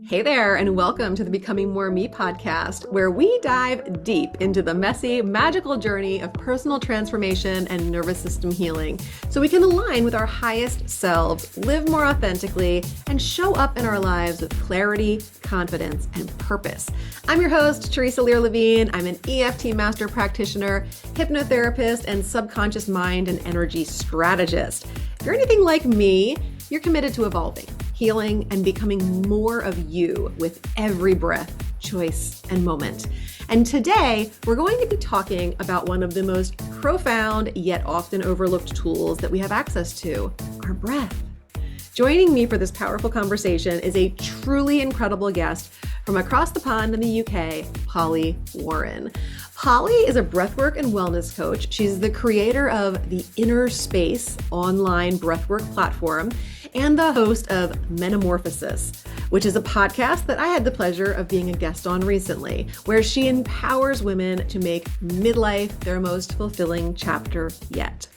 Hey there, and welcome to the Becoming More Me podcast, where we dive deep into the messy, magical journey of personal transformation and nervous system healing so we can align with our highest selves, live more authentically, and show up in our lives with clarity, confidence, and purpose. I'm your host, Teresa Lear-Levine. I'm an EFT master practitioner, hypnotherapist, and subconscious mind and energy strategist. If you're anything like me, you're committed to evolving, healing, and becoming more of you with every breath, choice, and moment. And today, we're going to be talking about one of the most profound yet often overlooked tools that we have access to, our breath. Joining me for this powerful conversation is a truly incredible guest from across the pond in the UK, Polly Warren. Polly is a breathwork and wellness coach. She's the creator of the Inner Space online breathwork platform and the host of Metamorphosis, which is a podcast that I had the pleasure of being a guest on recently, where she empowers women to make midlife their most fulfilling chapter yet.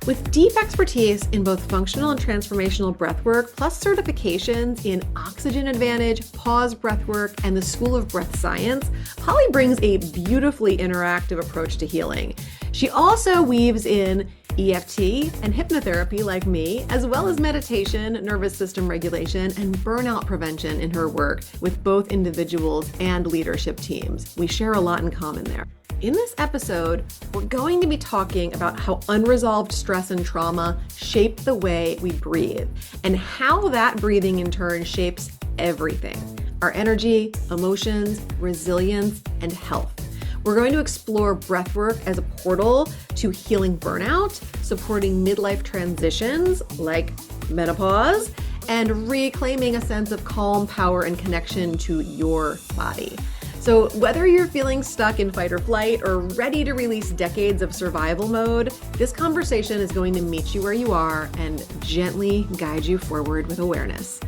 With deep expertise in both functional and transformational breathwork, plus certifications in Oxygen Advantage, Pause Breathwork, and the School of Breath Science, Polly brings a beautifully interactive approach to healing. She also weaves in EFT and hypnotherapy like me, as well as meditation, nervous system regulation, and burnout prevention in her work with both individuals and leadership teams. We share a lot in common there. In this episode, we're going to be talking about how unresolved stress and trauma shape the way we breathe and how that breathing in turn shapes everything: our energy, emotions, resilience, and health. We're going to explore breathwork as a portal to healing burnout, supporting midlife transitions like menopause, and reclaiming a sense of calm, power, and connection to your body. So whether you're feeling stuck in fight or flight or ready to release decades of survival mode, this conversation is going to meet you where you are and gently guide you forward with awareness.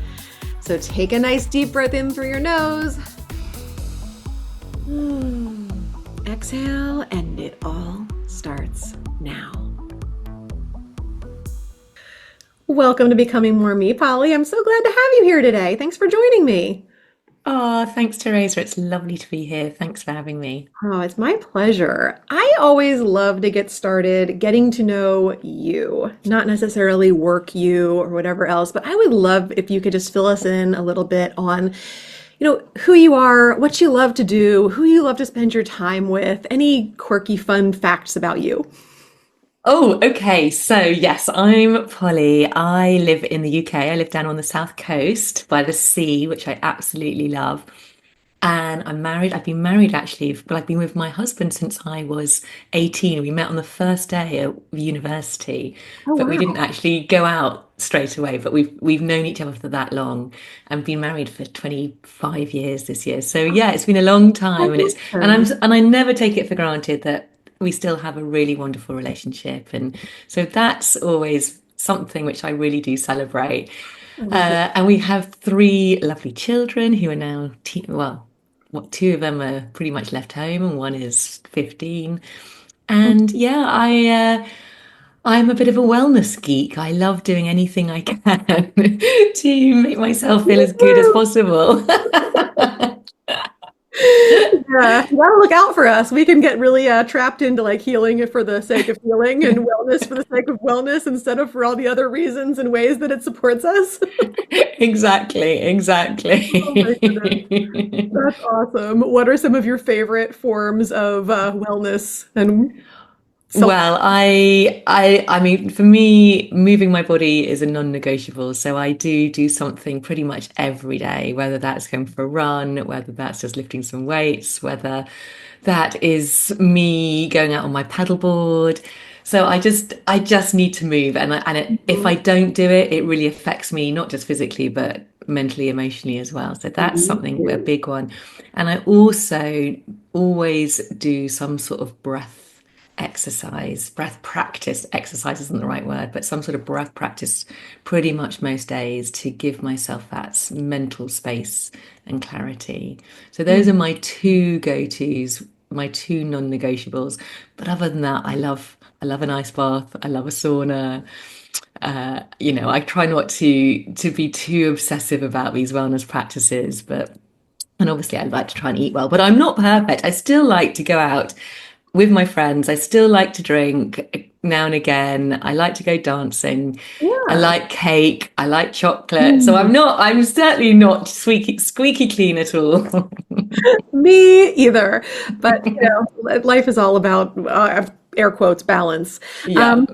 So take a nice deep breath in through your nose. Exhale, and it all starts now. Welcome to Becoming More Me, Polly. I'm so glad to have you here today. Thanks for joining me. Oh, thanks, Teresa. It's lovely to be here. Thanks for having me. Oh, it's my pleasure. I always love to get started getting to know you, not necessarily work you or whatever else, but I would love if you could just fill us in a little bit on, who you are, what you love to do, who you love to spend your time with, any quirky, fun facts about you. Oh, okay. So, yes, I'm Polly. I live in the UK. I live down on the south coast by the sea, which I absolutely love. And I'm married. I've been married actually. Well, I've been with my husband since I was 18. We met on the first day at university, Oh, but we didn't wow. actually go out straight away. But we've known each other for that long and been married for 25 years this year. So yeah, it's been a long time, and it's Awesome. and I never take it for granted that we still have a really wonderful relationship. And so that's always something which I really do celebrate. I love it. And we have three lovely children who are now, well, what two of them are pretty much left home, and one is 15. And yeah, I'm a bit of a wellness geek. I love doing anything I can to make myself feel Me as good as too. possible. Yeah, you gotta look out for us. We can get really trapped into like healing for the sake of healing and wellness for the sake of wellness instead of for all the other reasons and ways that it supports us. Exactly, Oh my goodness. exactly. That's awesome. What are some of your favorite forms of wellness and self? Well, I mean, for me, moving my body is a non-negotiable. So I do something pretty much every day, whether that's going for a run, whether that's just lifting some weights, whether that is me going out on my paddleboard. So I just need to move, if I don't do it, it really affects me, not just physically, but mentally, emotionally as well. So that's something a Mhm. big one. And I also always do some sort of breath practice. Exercise isn't the right word, but some sort of breath practice pretty much most days to give myself that mental space and clarity. So those are my two go-tos, my two non-negotiables. But other than that, I love an ice bath. I love a sauna. I try not to be too obsessive about these wellness practices, but and obviously I like to try and eat well, but I'm not perfect. I still like to go out with my friends. I still like to drink now and again. I like to go dancing. I Yeah. like cake. I like chocolate. So Mm. I'm certainly not squeaky clean at all. Me either. But, life is all about air quotes balance. Yeah.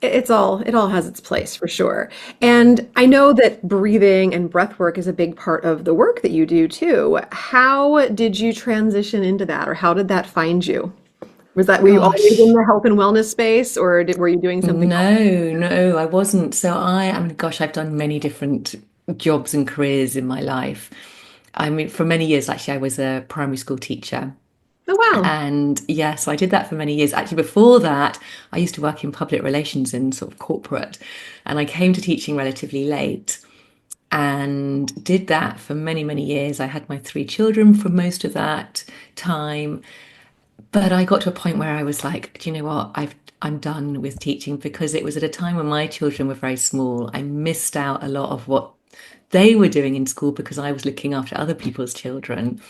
It all has its place for sure. And I know that breathing and breath work is a big part of the work that you do too. How did you transition into that, or how did that find you? Were you always in Gosh. the health and wellness space, or were you doing something else? No, I wasn't. Gosh, I've done many different jobs and careers in my life. I mean, for many years, actually, I was a primary school teacher. Oh, wow. And yeah, so I did that for many years. Actually, before that, I used to work in public relations in sort of corporate, and I came to teaching relatively late and did that for many, many years. I had my three children for most of that time. But I got to a point where I was like, do you know what? I'm done with teaching because it was at a time when my children were very small. I missed out a lot of what they were doing in school because I was looking after other people's children.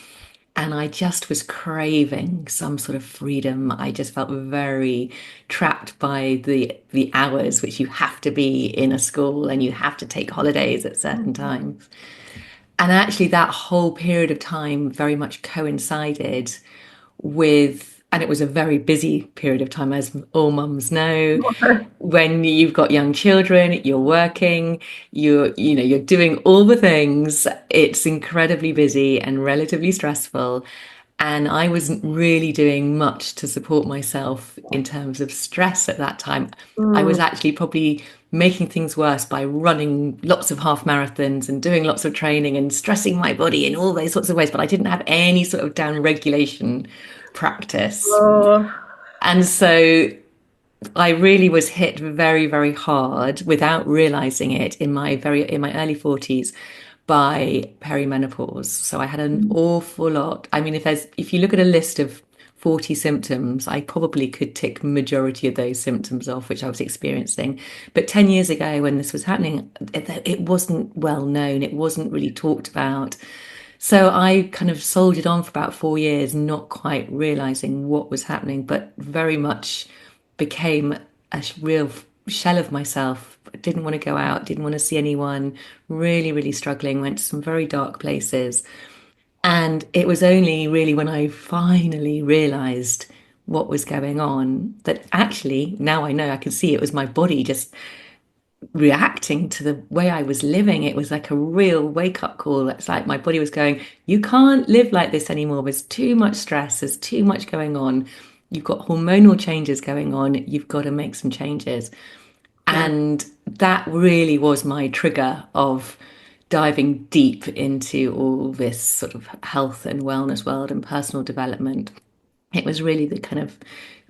And I just was craving some sort of freedom. I just felt very trapped by the hours which you have to be in a school and you have to take holidays at certain times. And actually, that whole period of time very much coincided with, and it was a very busy period of time, as all mums know. When you've got young children, you're working, you're doing all the things. It's incredibly busy and relatively stressful. And I wasn't really doing much to support myself in terms of stress at that time. I was Mm. actually probably making things worse by running lots of half marathons and doing lots of training and stressing my body in all those sorts of ways, but I didn't have any sort of down regulation practice. Oh, And so I really was hit very, very hard without realizing it in my early 40s by perimenopause. So I had an awful lot. I mean, if you look at a list of 40 symptoms, I probably could tick majority of those symptoms off, which I was experiencing. But 10 years ago, when this was happening, it wasn't well known. It wasn't really talked about. So I kind of soldiered on for about 4 years, not quite realizing what was happening, but very much became a real shell of myself. Didn't want to go out, didn't want to see anyone, really, really struggling, went to some very dark places. And it was only really when I finally realized what was going on that actually now I know I could see it was my body just reacting to the way I was living. It was like a real wake up call. It's like my body was going, you can't live like this anymore. There's too much stress, there's too much going on. You've got hormonal changes going on. You've got to make some changes. yeah. And that really was my trigger of diving deep into all this sort of health and wellness world and personal development. It was really the kind of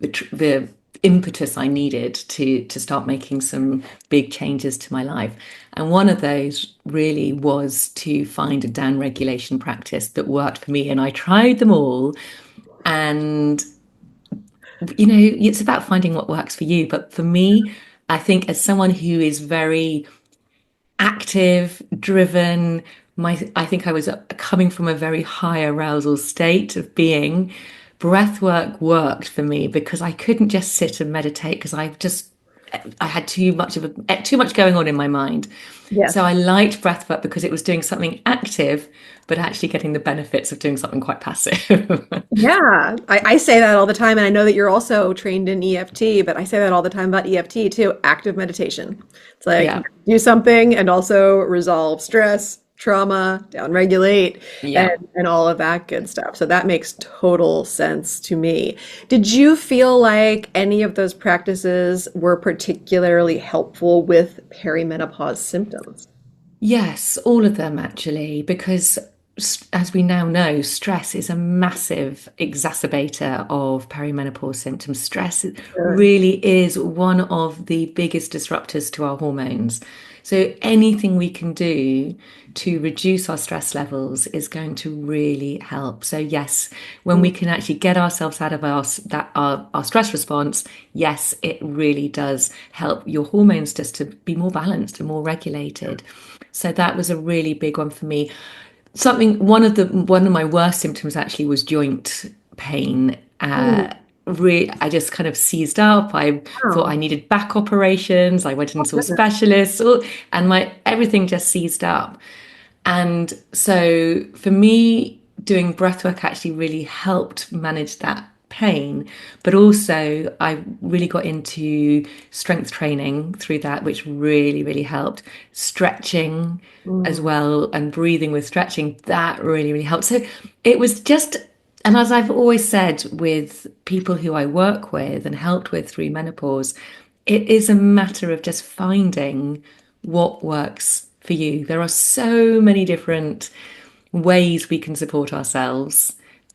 the impetus I needed to start making some big changes to my life. And one of those really was to find a down regulation practice that worked for me. And I tried them all. And it's about finding what works for you. But for me, I think as someone who is very active, driven, I think I was coming from a very high arousal state of being. Breath work worked for me because I couldn't just sit and meditate because I had too much going on in my mind. So Yes. I liked breath work because it was doing something active, but actually getting the benefits of doing something quite passive. Yeah, I say that all the time, and I know that you're also trained in EFT, but I say that all the time about EFT too, active meditation. It's like Yeah, do something and also resolve stress, trauma, downregulate, and yeah. and all of that good stuff. So that makes total sense to me. Did you feel like any of those practices were particularly helpful with perimenopause symptoms? Yes, all of them actually, because as we now know, stress is a massive exacerbator of perimenopause symptoms. Stress Sure. really is one of the biggest disruptors to our hormones. So anything we can do to reduce our stress levels is going to really help. So yes, when we can actually get ourselves out of our stress response, yes, it really does help your hormones just to be more balanced and more regulated. So that was a really big one for me. One of my worst symptoms actually was joint pain. Mm. I just kind of seized up. I thought I Wow. needed back operations. I went and Oh, saw goodness. specialists, and my everything just seized up. And so for me, doing breath work actually really helped manage that pain. But also, I really got into strength training through that, which really, really helped. Stretching as Mm. well, and breathing with stretching, that really, really helped. So it was just, and as I've always said with people who I work with and helped with through menopause, it is a matter of just finding what works for you. There are so many different ways we can support ourselves.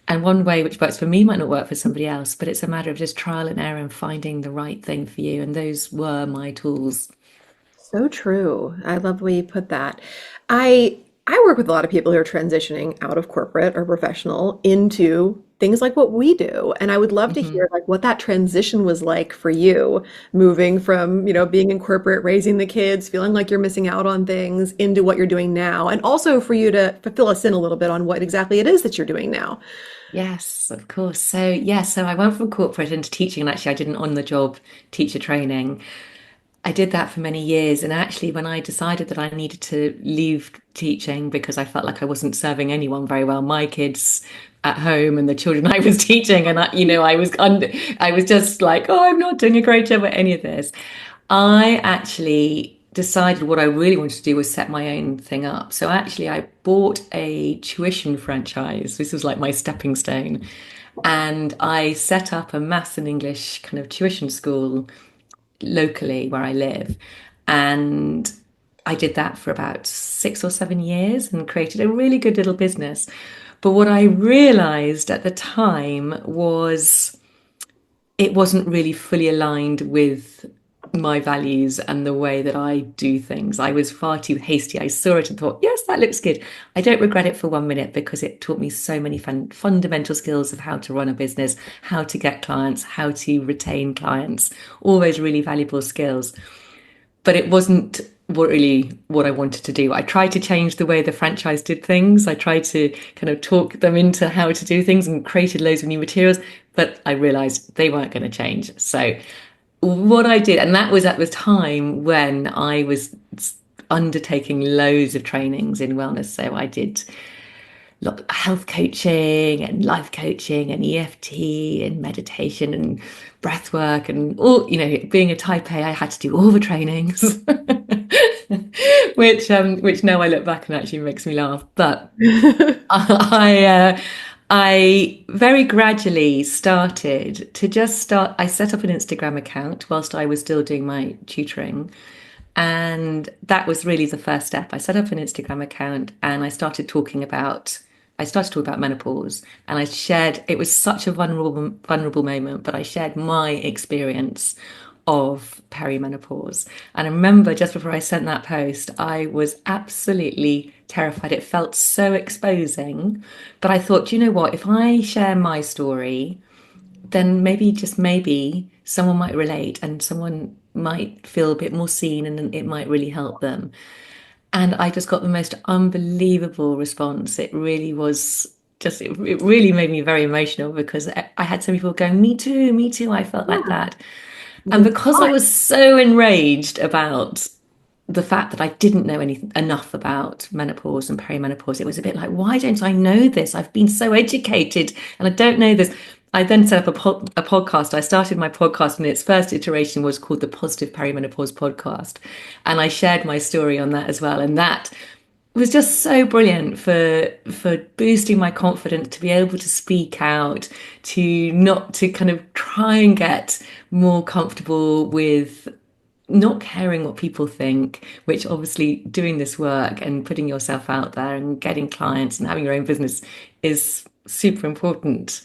And one way which works for me might not work for somebody else, but it's a matter of just trial and error and finding the right thing for you. And those were my tools. So true. I love the way you put that. I work with a lot of people who are transitioning out of corporate or professional into things like what we do. And I would love to Mhm. hear like what that transition was like for you, moving from, being in corporate, raising the kids, feeling like you're missing out on things into what you're doing now. And also for you to fill us in a little bit on what exactly it is that you're doing now. Yes, of course. So I went from corporate into teaching, and actually I did an on-the-job teacher training. I did that for many years. And actually, when I decided that I needed to leave teaching because I felt like I wasn't serving anyone very well, my kids at home and the children I was teaching, and I was just like, oh, I'm not doing a great job at any of this. I actually decided what I really wanted to do was set my own thing up. So actually, I bought a tuition franchise. This was like my stepping stone. And I set up a maths and English kind of tuition school locally where I live. And I did that for about 6 or 7 years and created a really good little business. But what I realized at the time was it wasn't really fully aligned with my values and the way that I do things. I was far too hasty. I saw it and thought, yes, that looks good. I don't regret it for 1 minute because it taught me so many fundamental skills of how to run a business, how to get clients, how to retain clients, all those really valuable skills. But it wasn't really what I wanted to do. I tried to change the way the franchise did things. I tried to kind of talk them into how to do things and created loads of new materials, but I realized they weren't going to change. So what I did, and that was at the time when I was undertaking loads of trainings in wellness. So I did health coaching and life coaching and EFT and meditation and breath work and all, being a type A, I had to do all the trainings, which now I look back and actually makes me laugh. But I I very gradually started to just start. I set up an Instagram account whilst I was still doing my tutoring. And that was really the first step. I set up an Instagram account and I started talking about menopause, and it was such a vulnerable moment, but I shared my experience of perimenopause. And I remember just before I sent that post, I was absolutely terrified. It felt so exposing, but I thought, you know what, if I share my story, then maybe, just maybe, someone might relate and someone might feel a bit more seen and it might really help them. And I just got the most unbelievable response. It really was it really made me very emotional because I had so many people going, me too, I felt like Yeah, that. it's And because I inspiring. was so enraged about the fact that I didn't know enough about menopause and perimenopause, it was a bit like, why don't I know this? I've been so educated and I don't know this. I then set up a podcast. I started my podcast, and its first iteration was called the Positive Perimenopause Podcast. And I shared my story on that as well. And that was just so brilliant for boosting my confidence to be able to speak out, to not to kind of try and get more comfortable with not caring what people think, which obviously doing this work and putting yourself out there and getting clients and having your own business is super important,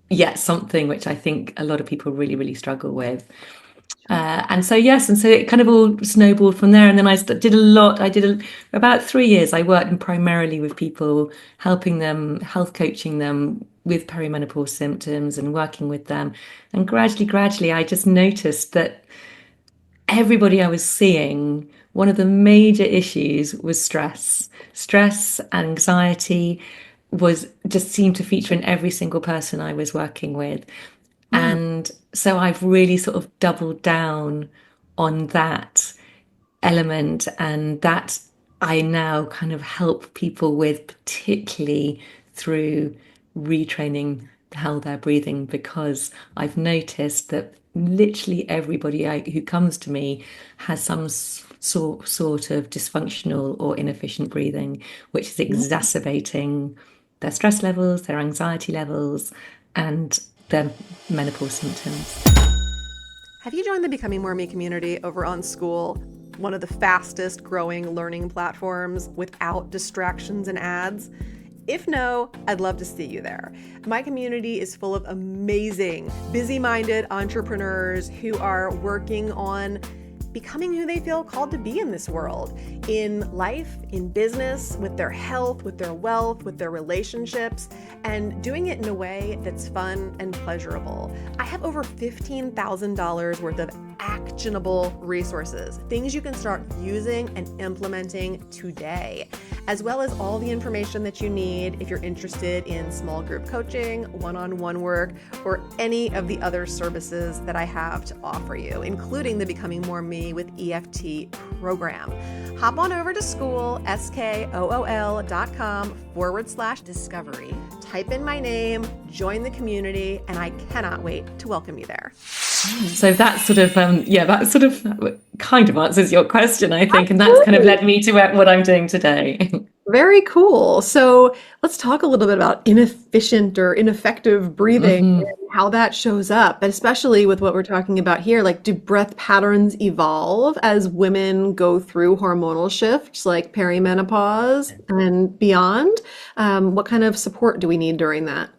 yet something which I think a lot of people really, really struggle with. And so, yes, and so it kind of all snowballed from there. And then did a lot. About 3 years, I worked primarily with people, helping them, health coaching them with perimenopause symptoms and working with them. And gradually, I just noticed that everybody I was seeing, one of the major issues was stress. Stress, anxiety was just seemed to feature in every single person I was working with. Mm. And so I've really sort of doubled down on that element, and that I now kind of help people with, particularly through retraining how they're breathing, because I've noticed that literally everybody who comes to me has some sort of dysfunctional or inefficient breathing, which is exacerbating their stress levels, their anxiety levels, and their menopause symptoms. Have you joined the Becoming More Me community over on School, one of the fastest growing learning platforms without distractions and ads? If no, I'd love to see you there. My community is full of amazing, busy-minded entrepreneurs who are working on becoming who they feel called to be in this world, in life, in business, with their health, with their wealth, with their relationships, and doing it in a way that's fun and pleasurable. I have over $15,000 worth of actionable resources, things you can start using and implementing today, as well as all the information that you need if you're interested in small group coaching, one-on-one work, or any of the other services that I have to offer you, including the Becoming More Me with EFT program. Hop on over to school, skool.com/discovery. Type in my name, join the community, and I cannot wait to welcome you there. So that sort of, that sort of kind of answers your question, I think. And that's kind of led me to what I'm doing today. Very cool. So let's talk a little bit about inefficient or ineffective breathing Mhm. and how that shows up, especially with what we're talking about here. Like, do breath patterns evolve as women go through hormonal shifts like perimenopause and beyond? What kind of support do we need during that?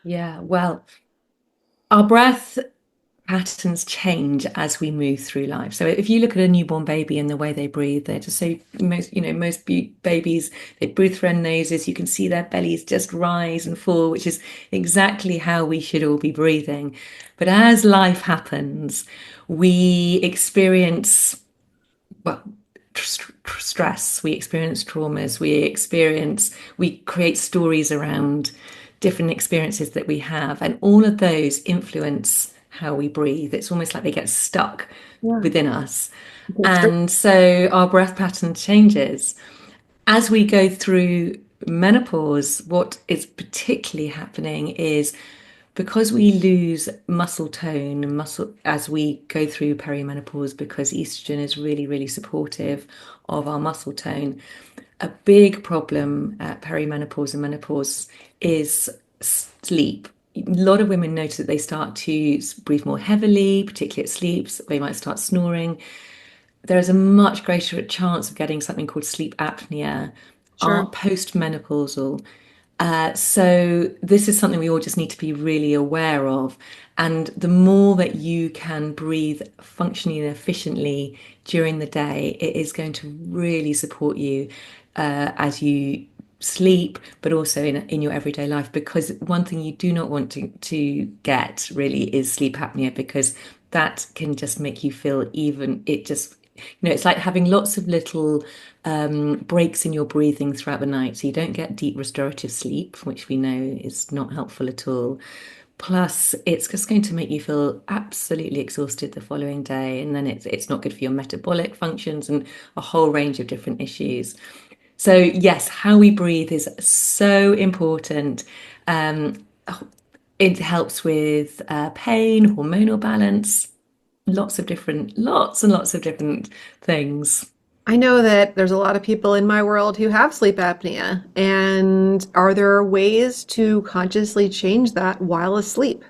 Yeah, well, our breath patterns change as we move through life. So if you look at a newborn baby and the way they breathe, they're just so most babies, they breathe through their noses. You can see their bellies just rise and fall, which is exactly how we should all be breathing. But as life happens, we experience, well, stress, we experience traumas, we create stories around different experiences that we have, and all of those influence how we breathe. It's almost like they get stuck Yeah. within us. That's true. And so our breath pattern changes. As we go through menopause, what is particularly happening is because we lose muscle tone and muscle as we go through perimenopause, because estrogen is really, really supportive of our muscle tone. A big problem at perimenopause and menopause is sleep. A lot of women notice that they start to breathe more heavily, particularly at sleeps. They might start snoring. There is a much greater chance of getting something called sleep apnea Sure. post-menopausal. So this is something we all just need to be really aware of. And the more that you can breathe functionally and efficiently during the day, it is going to really support you as you sleep, but also in your everyday life. Because one thing you do not want to get really is sleep apnea, because that can just make you feel it's like having lots of little breaks in your breathing throughout the night. So you don't get deep restorative sleep, which we know is not helpful at all. Plus, it's just going to make you feel absolutely exhausted the following day. And then it's not good for your metabolic functions and a whole range of different issues. So, yes, how we breathe is so important. Um, it helps with pain, hormonal balance, lots and lots of different things. I know that there's a lot of people in my world who have sleep apnea. And are there ways to consciously change that while asleep?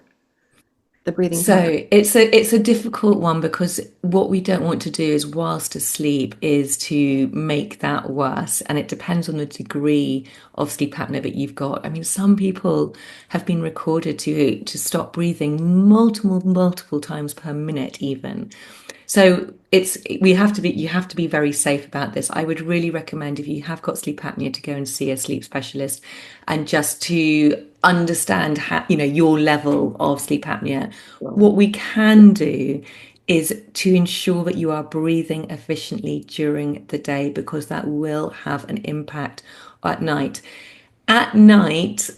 the breathing pattern. So it's a difficult one because what we don't want to do is whilst asleep is to make that worse. And it depends on the degree of sleep apnea that you've got. I mean, some people have been recorded to stop breathing multiple times per minute even. So it's we have to be you have to be very safe about this. I would really recommend if you have got sleep apnea to go and see a sleep specialist and just to understand how, your level of sleep apnea. So, What we can do is to ensure that you are breathing efficiently during the day because that will have an impact at night. At night,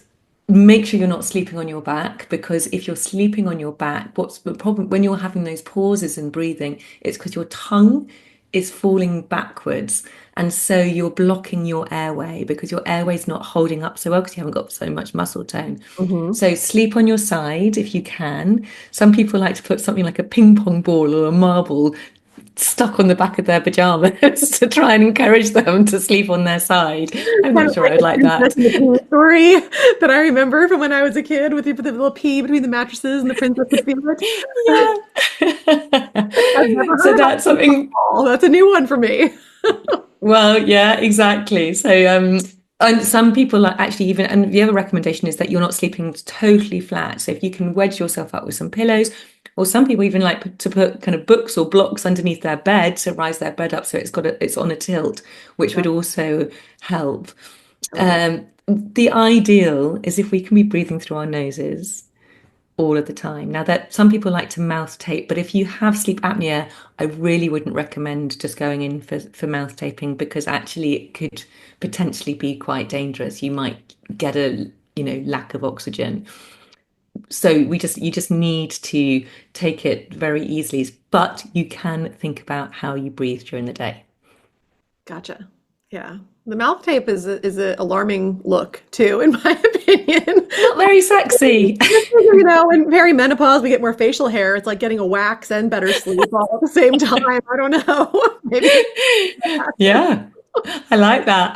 make sure you're not sleeping on your back because if you're sleeping on your back, what's the problem when you're having those pauses in breathing? It's because your tongue is falling backwards. And so you're blocking your airway because your airway's not holding up so well because you haven't got so much muscle tone. mhm. So sleep on your side if you can. Some people like to put something like a ping pong ball or a marble stuck on the back of their pajamas to try and encourage them to sleep on their side. I'm Kind not of sure like I would the like princess that. and the pea story that I remember from when I was a kid with the little pea between the mattresses and the princess could feel it. Yeah. I've never So heard about that's ping pong something. ball. That's a new one for me. Well, yeah, exactly. So, and some people are actually even, and the other recommendation is that you're not sleeping totally flat. So if you can wedge yourself up with some pillows, or some people even like to put kind of books or blocks underneath their bed to rise their bed up so it's on a tilt, which Yeah, would also help. totally. The ideal is if we can be breathing through our noses all of the time. Now that some people like to mouth tape, but if you have sleep apnea, I really wouldn't recommend just going in for mouth taping because actually it could potentially be quite dangerous. You might get a, lack of oxygen. So you just need to take it very easily, but you can think about how you breathe during the day. Gotcha. Yeah. The mouth tape is a alarming look too, in my opinion. Not very sexy. In perimenopause, we get more facial hair. It's like getting a wax and better sleep all at the same time. I don't know. Maybe it's Yeah, I like that.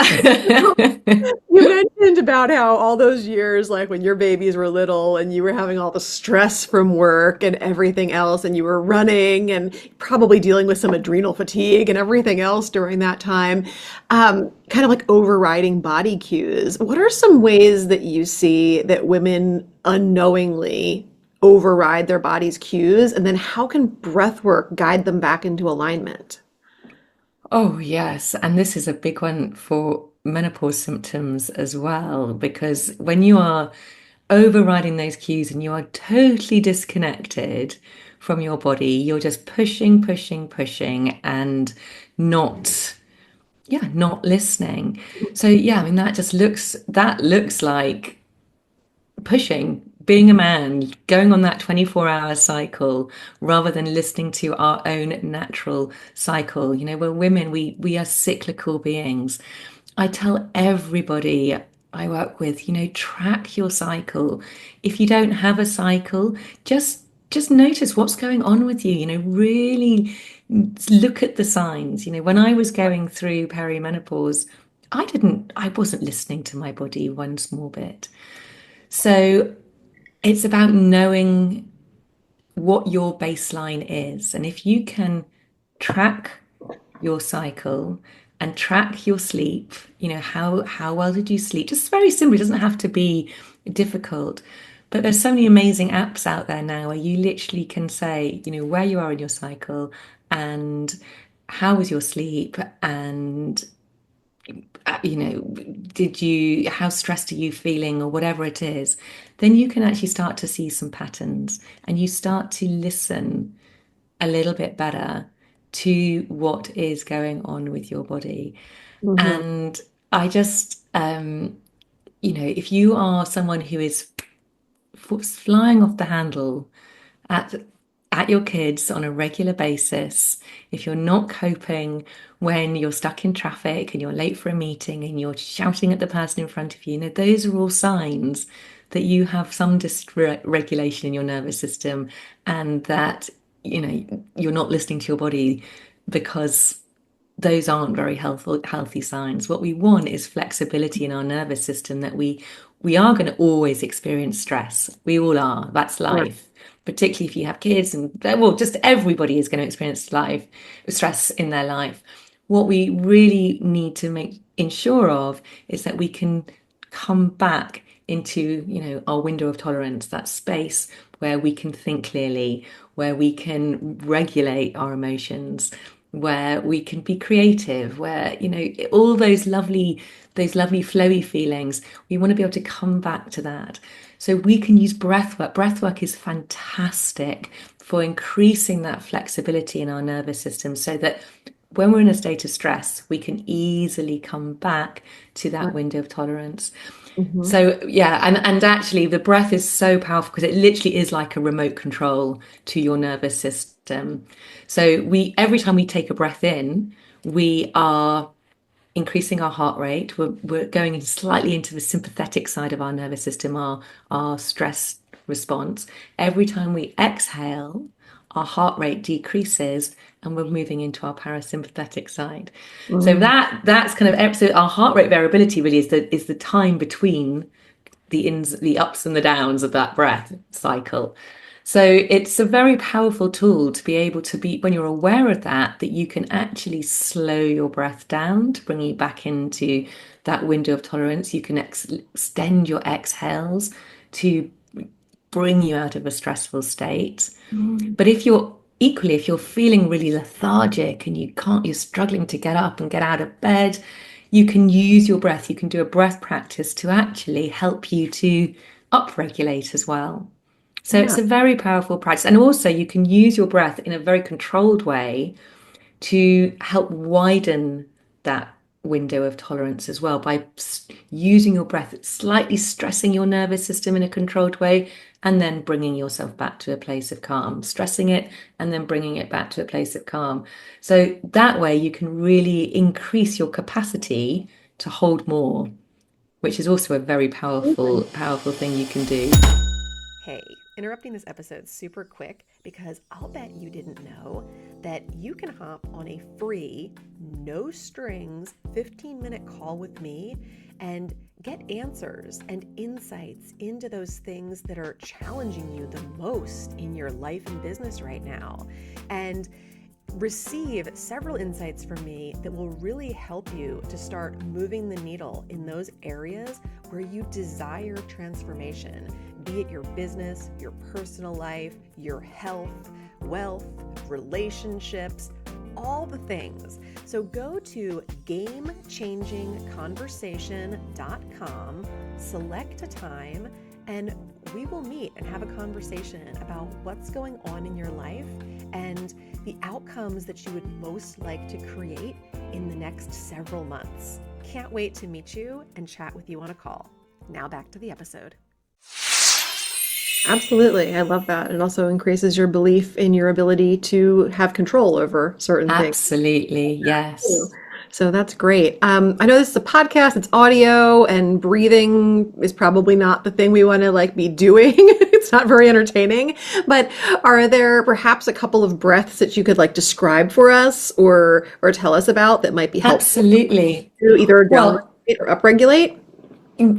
you mentioned about how all those years, like when your babies were little and you were having all the stress from work and everything else, and you were running and probably dealing with some adrenal fatigue and everything else during that time, kind of like overriding body cues. What are some ways that you see that women unknowingly override their body's cues? And then how can breath work guide them back into alignment? Oh, yes. And this is a big one for menopause symptoms as well, because when you are overriding those cues and you are totally disconnected from your body, you're just pushing, and not, yeah, not listening. So, yeah, I mean, that looks like pushing, being a man, going on that 24-hour cycle rather than listening to our own natural cycle. We're women, we are cyclical beings. I tell everybody I work with, track your cycle. If you don't have a cycle, just notice what's going on with you, really look at the signs. When I was going through perimenopause, I wasn't listening to my body one small bit. So it's about knowing what your baseline is. And if you can track your cycle and track your sleep, how well did you sleep? Just very simple, it doesn't have to be difficult. But there's so many amazing apps out there now where you literally can say, where you are in your cycle and how was your sleep and how stressed are you feeling or whatever it is, then you can actually start to see some patterns and you start to listen a little bit better to what is going on with your body. Mhm. And I just, if you are someone who is flying off the handle at your kids on a regular basis, if you're not coping when you're stuck in traffic and you're late for a meeting and you're shouting at the person in front of you, those are all signs that you have some dysregulation in your nervous system and that, you're not listening to your body because those aren't very healthy signs. What we want is flexibility in our nervous system that we we are going to always experience stress. We all are. That's Right. life. Particularly if you have kids, and well, just everybody is going to experience life stress in their life. What we really need to make ensure of is that we can come back into, our window of tolerance, that space where we can think clearly, where we can regulate our emotions, where we can be creative, where, all those lovely flowy feelings, we want to be able to come back to that. So we can use breath work. Breath work is fantastic for increasing that flexibility in our nervous system so that when we're in a state of stress, we can easily come back to that Right. window of tolerance. Mm-hmm. So yeah, and actually the breath is so powerful because it literally is like a remote control to your nervous system. So we every time we take a breath in, we are increasing our heart rate. We're going slightly into the sympathetic side of our nervous system, our stress response. Every time we exhale, our heart rate decreases and we're moving into our parasympathetic side. So Mm. that's kind of so our heart rate variability really is the time between the ups and the downs of that breath cycle. So it's a very powerful tool to be able to be, when you're aware of that you can actually slow your breath down to bring you back into that window of tolerance. You can extend your exhales to bring you out of a stressful state. Mm. But if you're feeling really lethargic and you're struggling to get up and get out of bed, you can use your breath. You can do a breath practice to actually help you to upregulate as well. So Yeah. it's a very powerful practice. And also you can use your breath in a very controlled way to help widen that window of tolerance as well by using your breath, slightly stressing your nervous system in a controlled way, and then bringing yourself back to a place of calm, stressing it, and then bringing it back to a place of calm. So that way you can really increase your capacity to hold more, which is also a very powerful, powerful thing you can do. Hey, interrupting this episode super quick because I'll bet you didn't know that you can hop on a free, no strings, 15-minute call with me and get answers and insights into those things that are challenging you the most in your life and business right now. And receive several insights from me that will really help you to start moving the needle in those areas where you desire transformation, be it your business, your personal life, your health, wealth, relationships, all the things. So go to gamechangingconversation.com, select a time, and we will meet and have a conversation about what's going on in your life and the outcomes that you would most like to create in the next several months. Can't wait to meet you and chat with you on a call. Now back to the episode. Absolutely. I love that. It also increases your belief in your ability to have control over certain things. Absolutely, yes. So that's great. I know this is a podcast, it's audio, and breathing is probably not the thing we want to like be doing. It's not very entertaining, but are there perhaps a couple of breaths that you could like describe for us or tell us about that might be helpful Absolutely. to either Well, downregulate or upregulate?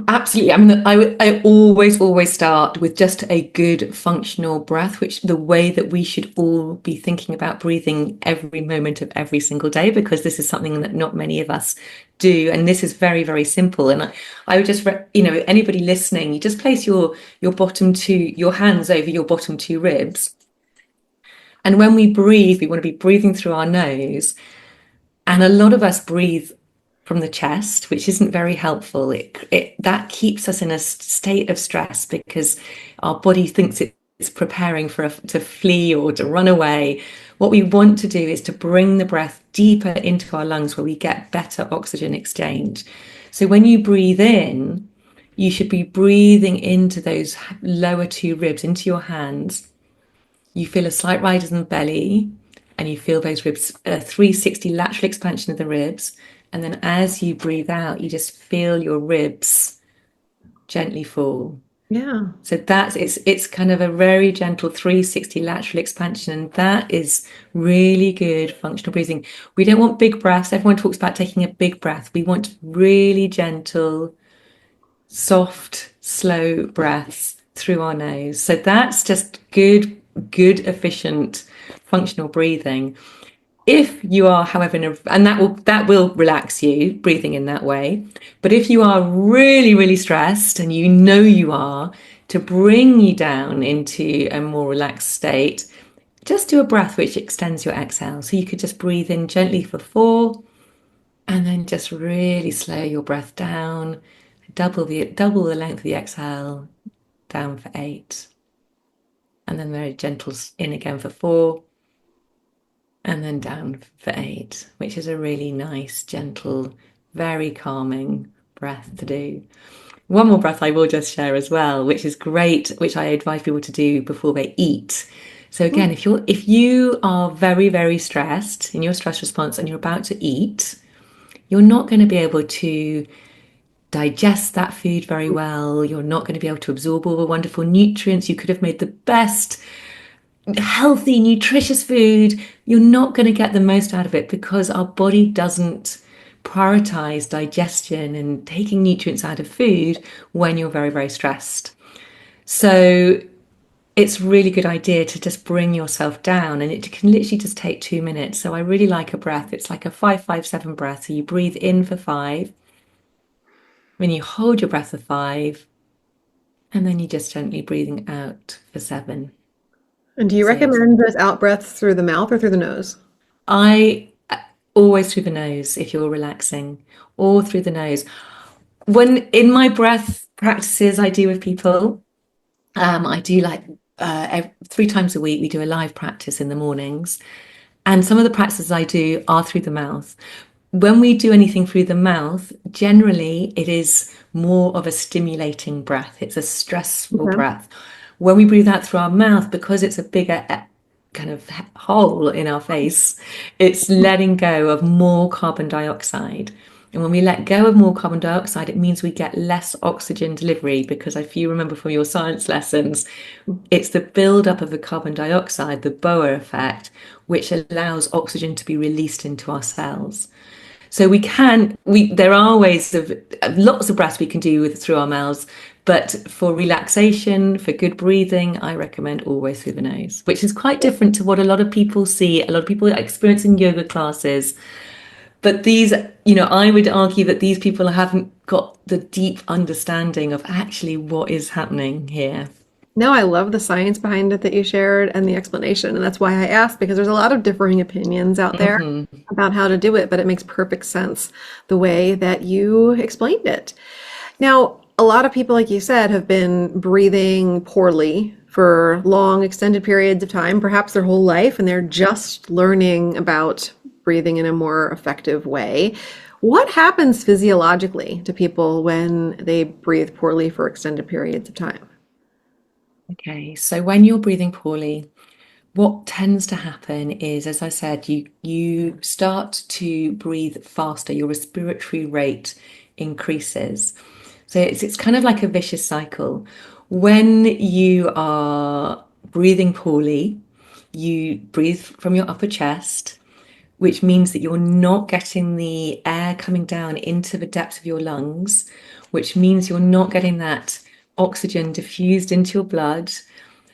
absolutely. I mean, I always start with just a good functional breath, which the way that we should all be thinking about breathing every moment of every single day, because this is something that not many of us do. And this is very, very simple. And I would just, anybody listening, you just place your your hands over your bottom two ribs. And when we breathe, we want to be breathing through our nose. And a lot of us breathe from the chest, which isn't very helpful. That keeps us in a state of stress because our body thinks it's preparing to flee or to run away. What we want to do is to bring the breath deeper into our lungs where we get better oxygen exchange. So when you breathe in, you should be breathing into those lower two ribs, into your hands. You feel a slight rise in the belly and you feel those ribs, a 360 lateral expansion of the ribs. And then as you breathe out, you just feel your ribs gently fall. Yeah. So it's kind of a very gentle 360 lateral expansion. And that is really good functional breathing. We don't want big breaths. Everyone talks about taking a big breath. We want really gentle, soft, slow breaths through our nose. So that's just good, efficient, functional breathing. If you are, however, and that will relax you breathing in that way. But if you are really, really stressed, and you know you are, to bring you down into a more relaxed state, just do a breath which extends your exhale. So you could just breathe in gently for 4, and then just really slow your breath down, double the length of the exhale, down for 8, and then very gentle in again for 4, and then down for 8, which is a really nice, gentle, very calming breath to do. One more breath I will just share as well, which is great, which I advise people to do before they eat. So again, if you are very, very stressed in your stress response and you're about to eat, you're not going to be able to digest that food very well. You're not going to be able to absorb all the wonderful nutrients. You could have made the best healthy, nutritious food. You're not going to get the most out of it because our body doesn't prioritize digestion and taking nutrients out of food when you're very, very stressed. So it's a really good idea to just bring yourself down, and it can literally just take 2 minutes. So I really like a breath. It's like a 5-5-7 breath. So you breathe in for 5, then you hold your breath for 5, and then you just gently breathing out for 7. And do you So recommend those out breaths through the mouth or through the nose? I always through the nose if you're relaxing, or through the nose. When in my breath practices I do with people, I do like 3 times a week, we do a live practice in the mornings. And some of the practices I do are through the mouth. When we do anything through the mouth, generally it is more of a stimulating breath. It's a stressful Okay. breath. When we breathe out through our mouth, because it's a bigger kind of hole in our face, it's letting go of more carbon dioxide. And when we let go of more carbon dioxide, it means we get less oxygen delivery, because if you remember from your science lessons, it's the buildup of the carbon dioxide, the Boer effect, which allows oxygen to be released into our cells. So there are ways of lots of breaths we can do through our mouths, but for relaxation, for good breathing, I recommend always through the nose, which is quite different to what a lot of people see, a lot of people experience in yoga classes. But I would argue that these people haven't got the deep understanding of actually what is happening here. No, I love the science behind it that you shared and the explanation. And that's why I asked, because there's a lot of differing opinions out there Hmm. about how to do it, but it makes perfect sense the way that you explained it. Now, a lot of people, like you said, have been breathing poorly for long, extended periods of time, perhaps their whole life, and they're just learning about breathing in a more effective way. What happens physiologically to people when they breathe poorly for extended periods of time? Okay, so when you're breathing poorly, what tends to happen is, as I said, you start to breathe faster. Your respiratory rate increases. So it's kind of like a vicious cycle. When you are breathing poorly, you breathe from your upper chest, which means that you're not getting the air coming down into the depths of your lungs, which means you're not getting that oxygen diffused into your blood.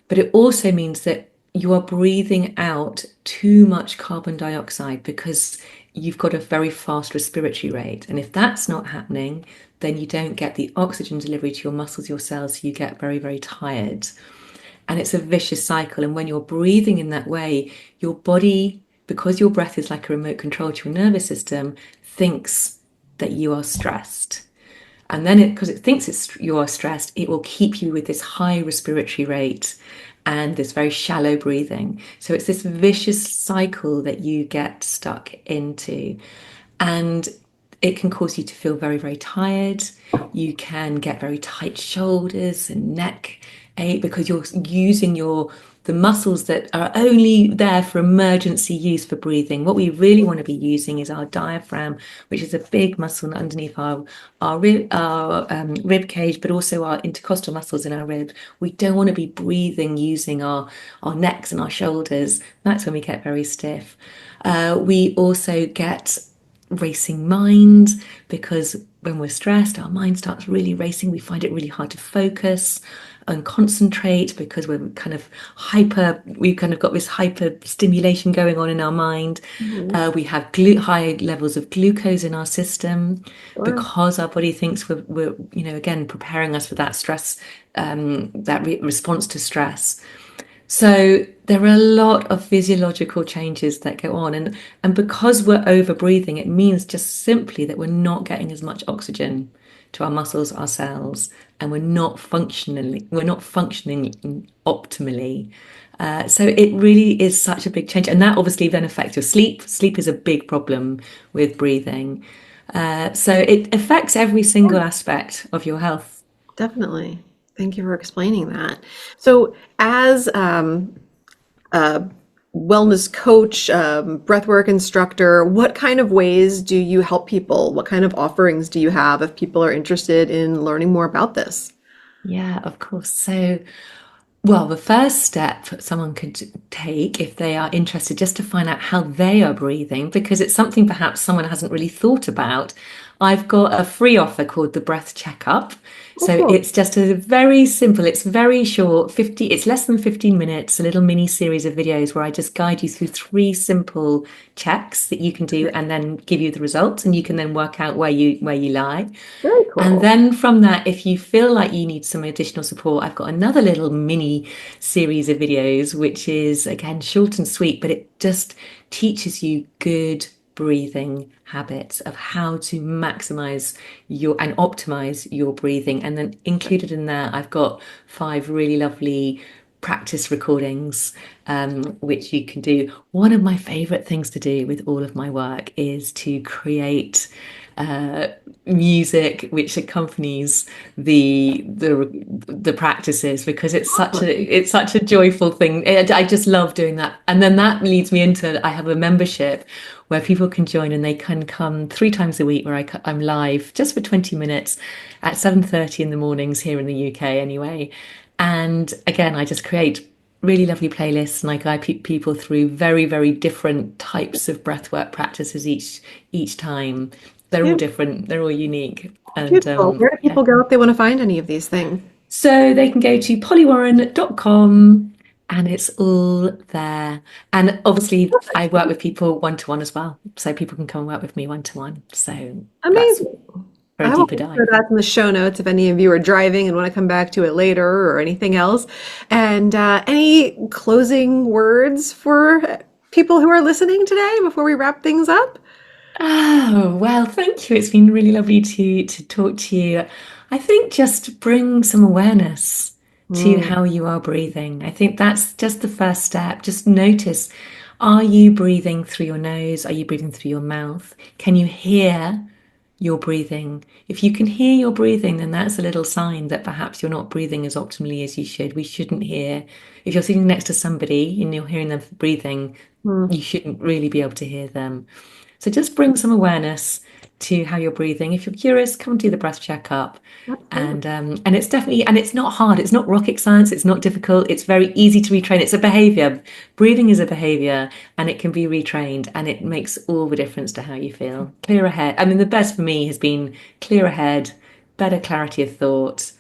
But it also means that you are breathing out too much carbon dioxide because you've got a very fast respiratory rate. And if that's not happening, then you don't get the oxygen delivery to your muscles, your cells, so you get very, very tired. And it's a vicious cycle. And when you're breathing in that way, your body, because your breath is like a remote control to your nervous system, thinks that you are stressed. And then because it thinks you are stressed, it will keep you with this high respiratory rate and this very shallow breathing. So it's this vicious cycle that you get stuck into. And it can cause you to feel very, very tired. You can get very tight shoulders and neck ache because you're using the muscles that are only there for emergency use for breathing. What we really want to be using is our diaphragm, which is a big muscle underneath our rib cage, but also our intercostal muscles in our rib. We don't want to be breathing using our necks and our shoulders. That's when we get very stiff. We also get racing mind, because when we're stressed, our mind starts really racing. We find it really hard to focus and concentrate because we've kind of got this hyper stimulation going on in our mind. Mhm. We have high levels of glucose in our system Sure. because our body thinks we're again, preparing us for that stress, response to stress. So there are a lot of physiological changes that go on, and because we're over breathing, it means just simply that we're not getting as much oxygen to our muscles, our cells, and we're not functioning optimally. So it really is such a big change, and that obviously then affects your sleep. Sleep is a big problem with breathing. So it affects every single aspect of your health. Definitely. Thank you for explaining that. So, as a wellness coach, breathwork instructor, what kind of ways do you help people? What kind of offerings do you have if people are interested in learning more about this? Yeah, of course. So, well, the first step someone could take if they are interested, just to find out how they are breathing, because it's something perhaps someone hasn't really thought about. I've got a free offer called the Breath Checkup. Oh, So cool. it's just a very simple, it's very short, it's less than 15 minutes, a little mini series of videos where I just guide you through three simple checks that you can do and then give you the results, and you can then work out where you lie. Very And cool. then from that, if you feel like you need some additional support, I've got another little mini series of videos, which is again short and sweet, but it just teaches you good breathing habits of how to maximize and optimize your breathing. And then included in that, I've got 5 really lovely practice recordings, which you can do. One of my favorite things to do with all of my work is to create uh, music which accompanies the practices, because it's such a joyful thing. I just love doing that, and then that leads me into, I have a membership where people can join, and they can come 3 times a week, where I'm live just for 20 minutes at 7:30 in the mornings here in the UK anyway. And again, I just create really lovely playlists, and I guide people through very, very different types of breathwork practices each time. They're all Beautiful. different, they're all unique. And Beautiful. Where do yeah. people go if they want to find any of these things? So they can go to pollywarren.com, and it's all there. And obviously, I work with people one to one as well. So people can come and work with me one to one. So that's Amazing. for a I will deeper make sure dive. that's in the show notes if any of you are driving and want to come back to it later or anything else. And any closing words for people who are listening today before we wrap things up? Oh, well, thank you. It's been really lovely to talk to you. I think just bring some awareness to Mm, how you are breathing. I think that's just the first step. Just notice, are you breathing through your nose? Are you breathing through your mouth? Can you hear your breathing? If you can hear your breathing, then that's a little sign that perhaps you're not breathing as optimally as you should. We shouldn't hear. If you're sitting next to somebody and you're hearing them breathing, mm, you shouldn't really be able to hear them. So just bring some awareness to how you're breathing. If you're curious, come do the breath checkup. absolutely. And it's definitely, and it's not hard. It's not rocket science. It's not difficult. It's very easy to retrain. It's a behavior. Breathing is a behavior, and it can be retrained, and it makes all the difference to how you feel. Clear head. I mean, the best for me has been clearer head, better clarity of thought,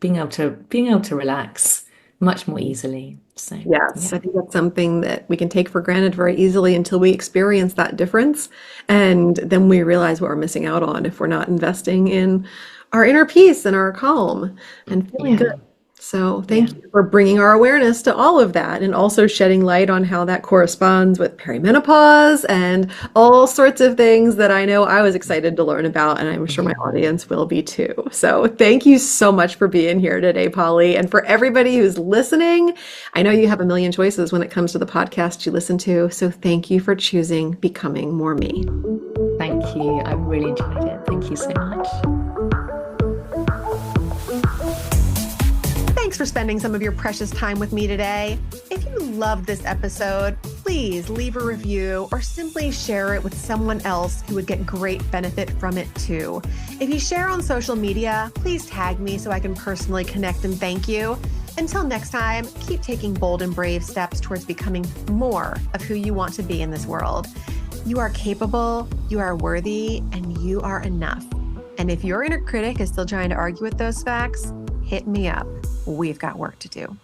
being able to relax much more easily. So Yes, yeah. I think that's something that we can take for granted very easily until we experience that difference. And then we realize what we're missing out on if we're not investing in our inner peace and our calm and feeling good. Yeah. So, Yeah. thank you for bringing our awareness to all of that and also shedding light on how that corresponds with perimenopause and all sorts of things that I know I was excited to learn about, and I'm sure my Yeah. audience will be too. So, thank you so much for being here today, Polly. And for everybody who's listening, I know you have a million choices when it comes to the podcast you listen to. So, thank you for choosing Becoming More Me. Thank you. I really enjoyed it. Thank you so much. Thanks for spending some of your precious time with me today. If you loved this episode, please leave a review or simply share it with someone else who would get great benefit from it too. If you share on social media, please tag me so I can personally connect and thank you. Until next time, keep taking bold and brave steps towards becoming more of who you want to be in this world. You are capable, you are worthy, and you are enough. And if your inner critic is still trying to argue with those facts, hit me up. We've got work to do.